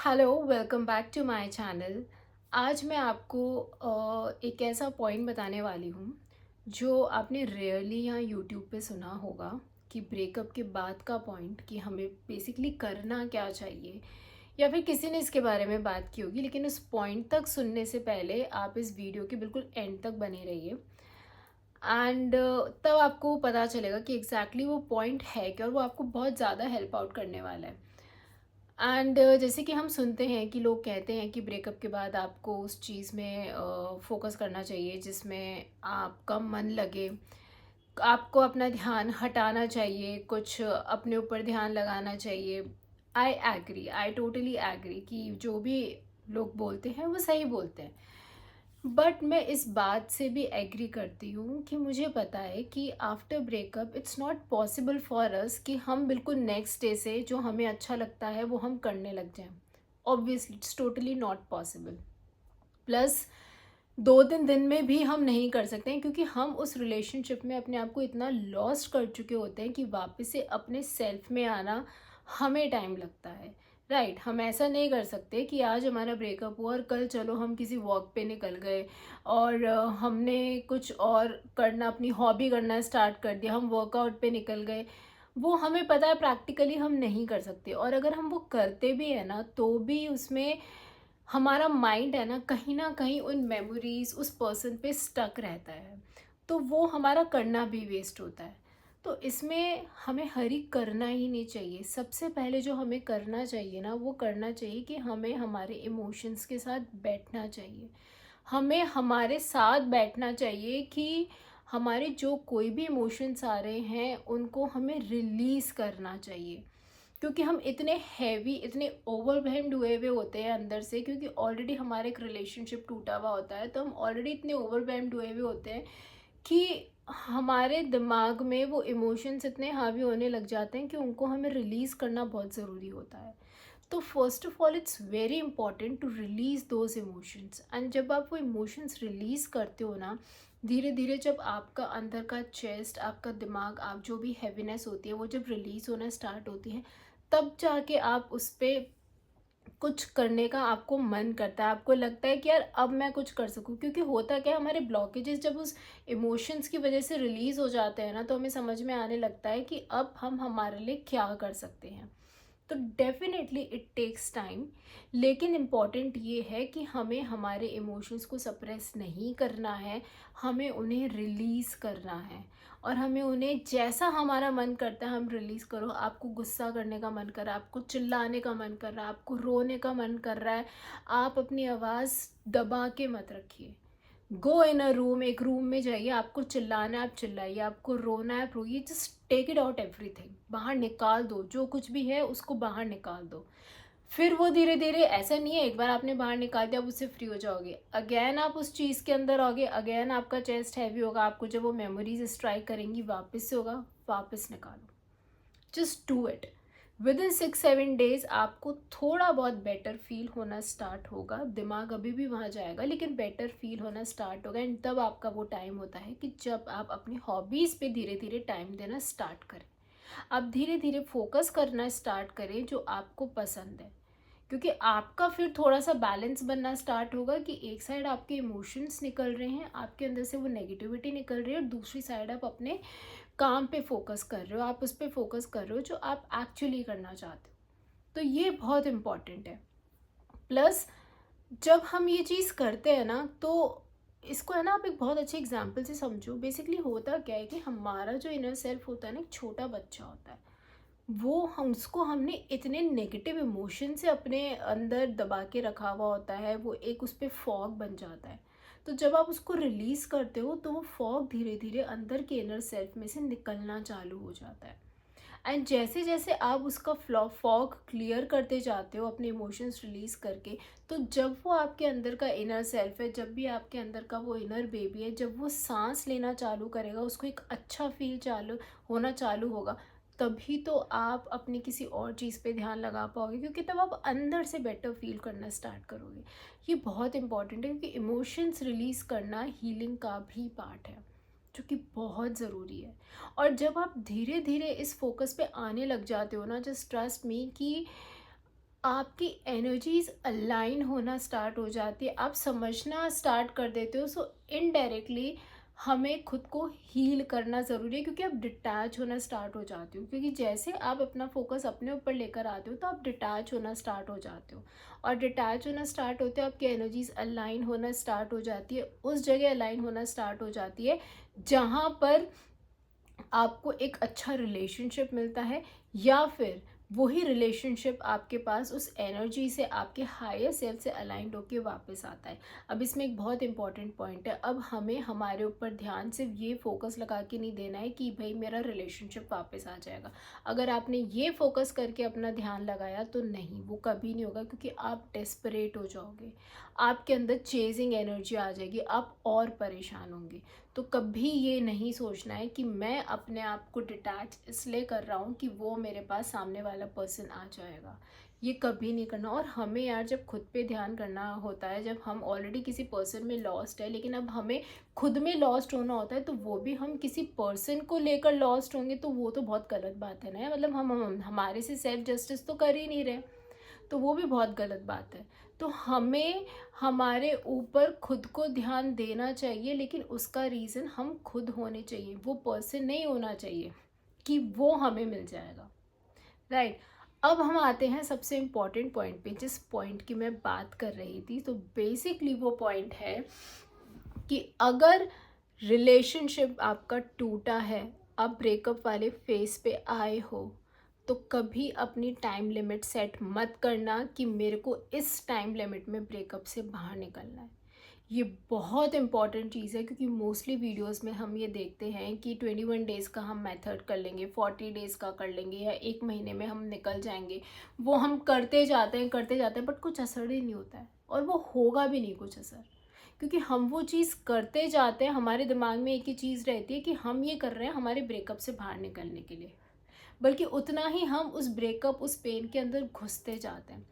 Hello, welcome back to my channel. आज मैं आपको एक ऐसा पॉइंट बताने वाली हूँ जो आपने रेयरली यहाँ यूट्यूब पे सुना होगा कि ब्रेकअप के बाद का पॉइंट कि हमें बेसिकली करना क्या चाहिए, या फिर किसी ने इसके बारे में बात की होगी। लेकिन उस पॉइंट तक सुनने से पहले आप इस वीडियो के बिल्कुल एंड तक बने रहिए एंड तब आपको पता चलेगा कि एग्जैक्टली वो पॉइंट है क्या, और वो आपको बहुत ज़्यादा हेल्प आउट करने वाला है। एंड जैसे कि हम सुनते हैं कि लोग कहते हैं कि ब्रेकअप के बाद आपको उस चीज़ में फोकस करना चाहिए जिसमें आपका मन लगे। आपको अपना ध्यान हटाना चाहिए, कुछ अपने ऊपर ध्यान लगाना चाहिए। I agree, I totally agree कि जो भी लोग बोलते हैं वो सही बोलते हैं। बट मैं इस बात से भी एग्री करती हूँ कि मुझे पता है कि after breakup it's not possible for us कि हम बिल्कुल नेक्स्ट डे से जो हमें अच्छा लगता है वो हम करने लग जाएं। Obviously it's totally not possible. Plus 2-3 दिन में भी हम नहीं कर सकते हैं, क्योंकि हम उस रिलेशनशिप में अपने आप को इतना लॉस्ट कर चुके होते हैं कि वापस से अपने सेल्फ में आना हमें टाइम लगता है। राइट, हम ऐसा नहीं कर सकते कि आज हमारा ब्रेकअप हुआ और कल चलो हम किसी वॉक पे निकल गए और हमने कुछ और करना, अपनी हॉबी करना स्टार्ट कर दिया, हम वर्कआउट पे निकल गए। वो हमें पता है प्रैक्टिकली हम नहीं कर सकते, और अगर हम वो करते भी हैं ना तो भी उसमें हमारा माइंड है ना कहीं उन मेमोरीज उस पर्सन पे स्टक रहता है, तो वो हमारा करना भी वेस्ट होता है। तो इसमें हमें हरी करना ही नहीं चाहिए। सबसे पहले जो हमें करना चाहिए ना, वो करना चाहिए कि हमें हमारे इमोशंस के साथ बैठना चाहिए। हमें हमारे साथ बैठना चाहिए कि हमारे जो कोई भी इमोशंस आ रहे हैं उनको हमें रिलीज़ करना चाहिए। क्योंकि हम इतने हैवी, इतने ओवरवेल्म्ड हुए हुए होते हैं अंदर से, क्योंकि ऑलरेडी हमारा एक रिलेशनशिप टूटा हुआ होता है, तो हम ऑलरेडी इतने ओवरवेल्म्ड हुए हुए होते हैं कि हमारे दिमाग में वो इमोशंस इतने हावी होने लग जाते हैं कि उनको हमें रिलीज़ करना बहुत ज़रूरी होता है। तो first of all it's very important to release those emotions. And जब आप वो इमोशंस रिलीज़ करते हो ना, धीरे धीरे जब आपका अंदर का चेस्ट, आपका दिमाग, आप जो भी हैवीनेस होती है वो जब रिलीज़ होना स्टार्ट होती है, तब जाके आप उस पर कुछ करने का आपको मन करता है। आपको लगता है कि यार अब मैं कुछ कर सकूं, क्योंकि होता क्या है, हमारे ब्लॉकेजेस जब उस इमोशंस की वजह से रिलीज़ हो जाते हैं ना, तो हमें समझ में आने लगता है कि अब हम हमारे लिए क्या कर सकते हैं। तो डेफिनेटली इट टेक्स टाइम, लेकिन इम्पॉर्टेंट ये है कि हमें हमारे इमोशंस को सप्रेस नहीं करना है, हमें उन्हें रिलीज़ करना है। और हमें उन्हें जैसा हमारा मन करता है हम रिलीज़ करो। आपको गुस्सा करने का मन कर रहा है, आपको चिल्लाने का मन कर रहा है, आपको रोने का मन कर रहा है, आप अपनी आवाज़ दबा के मत रखिए। गो इन अ रूम, एक रूम में जाइए, आपको चिल्लाना है आप चिल्लाइए, आपको रोना है आप रोइए, just take it out everything, बाहर निकाल दो, जो कुछ भी है उसको बाहर निकाल दो। फिर वो धीरे धीरे, ऐसा नहीं है एक बार आपने बाहर निकाल दिया आप उससे फ्री हो जाओगे, अगेन आप उस चीज़ के अंदर आओगे, अगेन आपका चेस्ट हैवी होगा, आपको जब वो मेमोरीज स्ट्राइक करेंगी वापस से होगा, वापस निकालो। Just do it. With in 6-7 days आपको थोड़ा बहुत बेटर फील होना स्टार्ट होगा। दिमाग अभी भी वहाँ जाएगा लेकिन बेटर फील होना स्टार्ट होगा, एंड तब आपका वो टाइम होता है कि जब आप अपनी हॉबीज़ पे धीरे धीरे टाइम देना स्टार्ट करें। आप धीरे धीरे फोकस करना स्टार्ट करें जो आपको पसंद है, क्योंकि आपका फिर थोड़ा सा बैलेंस बनना स्टार्ट होगा कि एक साइड आपके इमोशंस निकल रहे हैं, आपके अंदर से वो नेगेटिविटी निकल रही है, और दूसरी साइड आप अपने काम पे फोकस कर रहे हो, आप उस पर फोकस कर रहे हो जो आप एक्चुअली करना चाहते हो। तो ये बहुत इम्पॉर्टेंट है। प्लस जब हम ये चीज़ करते हैं ना, तो इसको है ना, आप एक बहुत अच्छे एग्जाम्पल से समझो। बेसिकली होता क्या है कि हमारा जो इनर सेल्फ होता है ना, एक छोटा बच्चा होता है, वो हम उसको हमने इतने नेगेटिव इमोशन से अपने अंदर दबा के रखा हुआ होता है, वो एक उस पर फॉग बन जाता है। तो जब आप उसको रिलीज़ करते हो तो वो फॉग धीरे धीरे अंदर के इनर सेल्फ में से निकलना चालू हो जाता है। एंड जैसे जैसे आप उसका फॉग क्लियर करते जाते हो अपने इमोशंस रिलीज़ करके, तो जब वो आपके अंदर का इनर सेल्फ है, जब भी आपके अंदर का वो इनर बेबी है, जब वो सांस लेना चालू करेगा, उसको एक अच्छा फील चालू होना चालू होगा, तभी तो आप अपनी किसी और चीज़ पे ध्यान लगा पाओगे, क्योंकि तब आप अंदर से बेटर फील करना स्टार्ट करोगे। ये बहुत इंपॉर्टेंट है, क्योंकि इमोशंस रिलीज़ करना हीलिंग का भी पार्ट है, जो कि बहुत ज़रूरी है। और जब आप धीरे धीरे इस फोकस पे आने लग जाते हो ना, जस्ट ट्रस्ट मी कि आपकी एनर्जीज अलाइन होना स्टार्ट हो जाती है, आप समझना स्टार्ट कर देते हो। सो इनडायरेक्टली हमें खुद को हील करना ज़रूरी है, क्योंकि आप डिटैच होना स्टार्ट हो जाते हो। क्योंकि जैसे आप अपना फोकस अपने ऊपर लेकर आते हो तो आप डिटैच होना स्टार्ट हो जाते हो, और डिटैच होना स्टार्ट होते हो आपकी एनर्जीज अलाइन होना स्टार्ट हो जाती है, उस जगह अलाइन होना स्टार्ट हो जाती है जहाँ पर आपको एक अच्छा रिलेशनशिप मिलता है, या फिर वही रिलेशनशिप आपके पास उस एनर्जी से, आपके हायर सेल्फ से अलाइंड होके वापस आता है। अब इसमें एक बहुत इंपॉर्टेंट पॉइंट है, अब हमें हमारे ऊपर ध्यान सिर्फ ये फोकस लगा के नहीं देना है कि भाई मेरा रिलेशनशिप वापस आ जाएगा। अगर आपने ये फोकस करके अपना ध्यान लगाया तो नहीं, वो कभी नहीं होगा, क्योंकि आप डेस्परेट हो जाओगे, आपके अंदर चेजिंग एनर्जी आ जाएगी, आप और परेशान होंगे। तो कभी ये नहीं सोचना है कि मैं अपने आप को डिटैच इसलिए कर रहा हूँ कि वो मेरे पास सामने वाला पर्सन आ जाएगा, ये कभी नहीं करना। और हमें यार जब खुद पे ध्यान करना होता है, जब हम ऑलरेडी किसी पर्सन में लॉस्ट है, लेकिन अब हमें खुद में लॉस्ट होना होता है, तो वो भी हम किसी पर्सन को लेकर लॉस्ट होंगे, तो वो तो बहुत गलत बात है ना। मतलब हम हमारे से सेल्फ जस्टिस तो कर ही नहीं रहे, तो वो भी बहुत गलत बात है। तो हमें हमारे ऊपर खुद को ध्यान देना चाहिए, लेकिन उसका रीज़न हम खुद होने चाहिए, वो पर्सन नहीं होना चाहिए कि वो हमें मिल जाएगा, राइट। अब हम आते हैं सबसे इम्पॉर्टेंट पॉइंट पे, जिस पॉइंट की मैं बात कर रही थी। तो बेसिकली वो पॉइंट है कि अगर रिलेशनशिप आपका टूटा है, आप ब्रेकअप वाले फेस पे आए हो, तो कभी अपनी टाइम लिमिट सेट मत करना कि मेरे को इस टाइम लिमिट में ब्रेकअप से बाहर निकलना है। ये बहुत इंपॉर्टेंट चीज़ है, क्योंकि मोस्टली वीडियोस में हम ये देखते हैं कि 21 डेज़ का हम मेथड कर लेंगे, 40 डेज़ का कर लेंगे, या एक महीने में हम निकल जाएंगे। वो हम करते जाते हैं, बट कुछ असर ही नहीं होता है, और वो होगा भी नहीं कुछ असर। क्योंकि हम वो चीज़ करते जाते हैं, हमारे दिमाग में एक ही चीज़ रहती है कि हम ये कर रहे हैं हमारे ब्रेकअप से बाहर निकलने के लिए, बल्कि उतना ही हम उस ब्रेकअप, उस पेन के अंदर घुसते जाते हैं।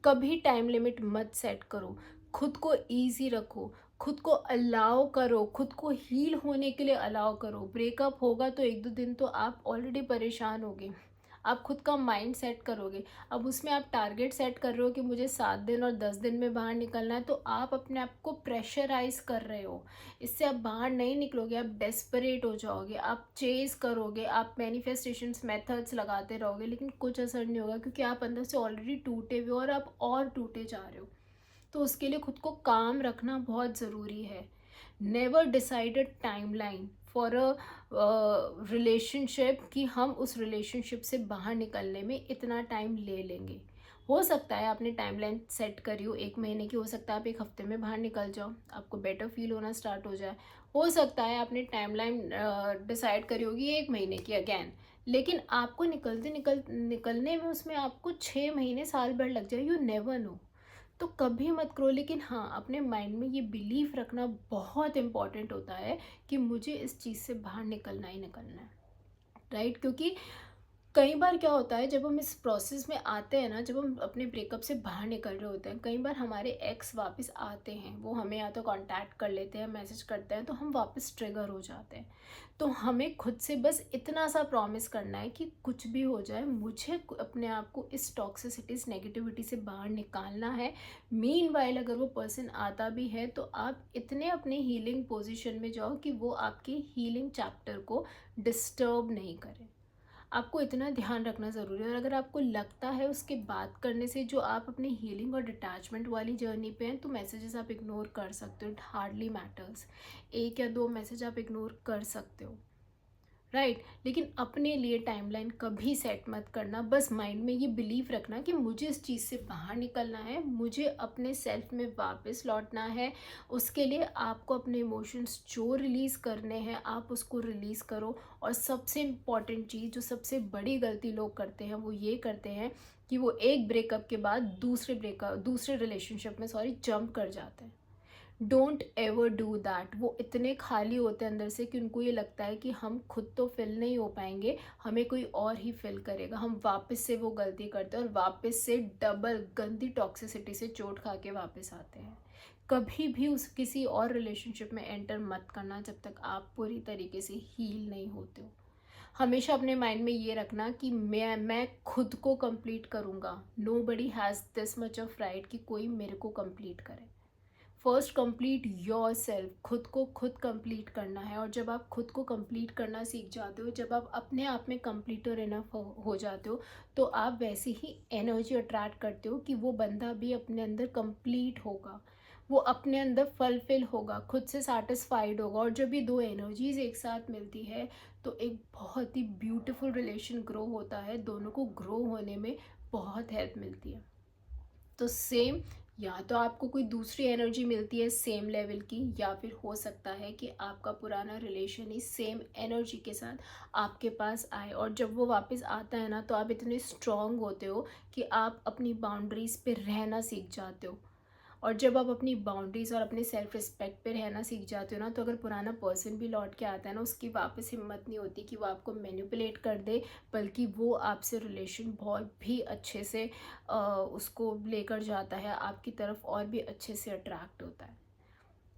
कभी टाइम लिमिट मत सेट करो, खुद को ईजी रखो, खुद को अलाउ करो, खुद को हील होने के लिए अलाउ करो। ब्रेकअप होगा तो एक दो दिन तो आप ऑलरेडी परेशान होगे, आप खुद का माइंड सेट करोगे। अब उसमें आप टारगेट सेट कर रहे हो कि मुझे 7 दिन और 10 दिन में बाहर निकलना है, तो आप अपने आप को प्रेशराइज कर रहे हो। इससे आप बाहर नहीं निकलोगे, आप डेस्परेट हो जाओगे, आप चेज करोगे, आप मैनिफेस्टेशंस मेथड्स लगाते रहोगे, लेकिन कुछ असर नहीं होगा, क्योंकि आप अंदर से ऑलरेडी टूटे हुए हो और आप और टूटे जा रहे हो। तो उसके लिए खुद को काम रखना बहुत ज़रूरी है। Never decided timeline for a relationship कि हम उस रिलेशनशिप से बाहर निकलने में इतना टाइम ले लेंगे। हो सकता है आपने टाइमलाइन सेट करी हो 1 महीने की, हो सकता है आप 1 हफ्ते में बाहर निकल जाओ, आपको बेटर फील होना स्टार्ट हो जाए। हो सकता है आपने टाइमलाइन डिसाइड करी होगी 1 महीने की अगेन, लेकिन आपको निकलने में उसमें आपको 6 महीने साल भर लग जाए, यू नेवर नो। तो कभी मत करो, लेकिन हाँ, अपने माइंड में ये बिलीफ रखना बहुत इम्पॉर्टेंट होता है कि मुझे इस चीज़ से बाहर निकलना ही निकलना है, राइट। क्योंकि कई बार क्या होता है, जब हम इस प्रोसेस में आते हैं ना, जब हम अपने ब्रेकअप से बाहर निकल रहे होते हैं, कई बार हमारे एक्स वापस आते हैं, वो हमें या तो कांटेक्ट कर लेते हैं, मैसेज करते हैं, तो हम वापस ट्रिगर हो जाते हैं। तो हमें खुद से बस इतना सा प्रॉमिस करना है कि कुछ भी हो जाए, मुझे अपने आप को इस टॉक्सिसिटी, इस नेगेटिविटी से बाहर निकालना है। मीनवाइल अगर वो पर्सन आता भी है, तो आप इतने अपने हीलिंग पोजीशन में जाओ कि वो आपके हीलिंग चैप्टर को डिस्टर्ब नहीं करे। आपको इतना ध्यान रखना ज़रूरी है। और अगर आपको लगता है उसके बात करने से जो आप अपनी हीलिंग और डिटैचमेंट वाली जर्नी पे हैं, तो मैसेजेस आप इग्नोर कर सकते हो, इट हार्डली मैटर्स। 1 या 2 मैसेज आप इग्नोर कर सकते हो, राइट। लेकिन अपने लिए टाइमलाइन कभी सेट मत करना। बस माइंड में ये बिलीव रखना कि मुझे इस चीज़ से बाहर निकलना है, मुझे अपने सेल्फ में वापस लौटना है। उसके लिए आपको अपने इमोशंस जो रिलीज़ करने हैं, आप उसको रिलीज़ करो। और सबसे इम्पॉर्टेंट चीज़, जो सबसे बड़ी गलती लोग करते हैं, वो ये करते हैं कि वो एक ब्रेकअप के बाद दूसरे रिलेशनशिप में जंप कर जाते हैं। Don't ever do that. वो इतने खाली होते हैं अंदर से कि उनको ये लगता है कि हम खुद तो फिल नहीं हो पाएंगे, हमें कोई और ही फिल करेगा। हम वापस से वो गलती करते हैं और वापस से डबल गंदी टॉक्सिसिटी से चोट खा के वापस आते हैं। कभी भी उस किसी और रिलेशनशिप में एंटर मत करना जब तक आप पूरी तरीके से हील नहीं होते हो। हमेशा अपने माइंड में ये रखना कि मैं खुद को कंप्लीट करूँगा। Nobody has this much of right कि कोई मेरे को कंप्लीट करे। फर्स्ट कंप्लीट योर सेल्फ, खुद को खुद कंप्लीट करना है। और जब आप खुद को कंप्लीट करना सीख जाते हो, जब आप अपने आप में कंप्लीटर इनफ हो जाते हो, तो आप वैसे ही एनर्जी अट्रैक्ट करते हो कि वो बंदा भी अपने अंदर कंप्लीट होगा, वो अपने अंदर फुलफिल होगा, खुद से सेटिस्फाइड होगा। और जब ये दो एनर्जीज एक साथ मिलती है तो एक बहुत ही ब्यूटीफुल रिलेशन ग्रो होता है। दोनों को ग्रो होने में बहुत हेल्प मिलती है। तो सेम, या तो आपको कोई दूसरी एनर्जी मिलती है सेम लेवल की, या फिर हो सकता है कि आपका पुराना रिलेशन ही सेम एनर्जी के साथ आपके पास आए। और जब वो वापस आता है ना, तो आप इतने स्ट्रांग होते हो कि आप अपनी बाउंड्रीज़ पे रहना सीख जाते हो। और जब आप अपनी बाउंड्रीज़ और अपने सेल्फ रिस्पेक्ट पे रहना सीख जाते हो ना, तो अगर पुराना पर्सन भी लौट के आता है ना, उसकी वापस हिम्मत नहीं होती कि वो आपको मैनिपुलेट कर दे, बल्कि वो आपसे रिलेशन बहुत भी अच्छे से उसको लेकर जाता है आपकी तरफ, और भी अच्छे से अट्रैक्ट होता है।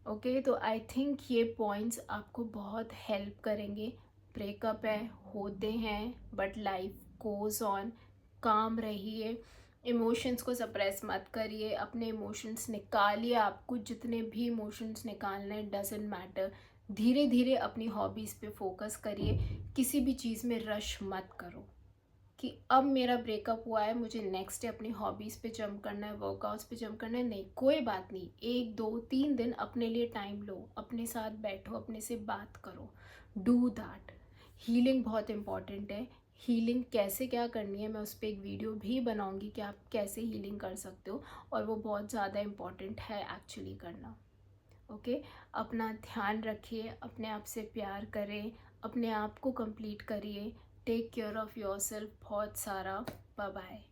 ओके, तो आई थिंक ये पॉइंट्स आपको बहुत हेल्प करेंगे। ब्रेकअप है, होते हैं, बट लाइफ गोज़ ऑन। काम रहिए, इमोशंस को सप्रेस मत करिए, अपने इमोशंस निकालिए। आपको जितने भी इमोशंस निकालने, डजेंट मैटर। धीरे धीरे अपनी हॉबीज़ पे फोकस करिए। किसी भी चीज़ में रश मत करो कि अब मेरा ब्रेकअप हुआ है, मुझे नेक्स्ट डे अपनी हॉबीज़ पे जंप करना है, वर्कआउट्स पे जंप करना है। नहीं, कोई बात नहीं, 1 2 3 दिन अपने लिए टाइम लो, अपने साथ बैठो, अपने से बात करो। Do that. हीलिंग बहुत इंपॉर्टेंट है। हीलिंग कैसे क्या करनी है, मैं उस पर एक वीडियो भी बनाऊंगी कि आप कैसे हीलिंग कर सकते हो, और वो बहुत ज़्यादा इम्पॉर्टेंट है एक्चुअली करना। ओके, अपना ध्यान रखिए, अपने आप से प्यार करें, अपने आप को कंप्लीट करिए। Take care of yourself बहुत सारा। Bye bye.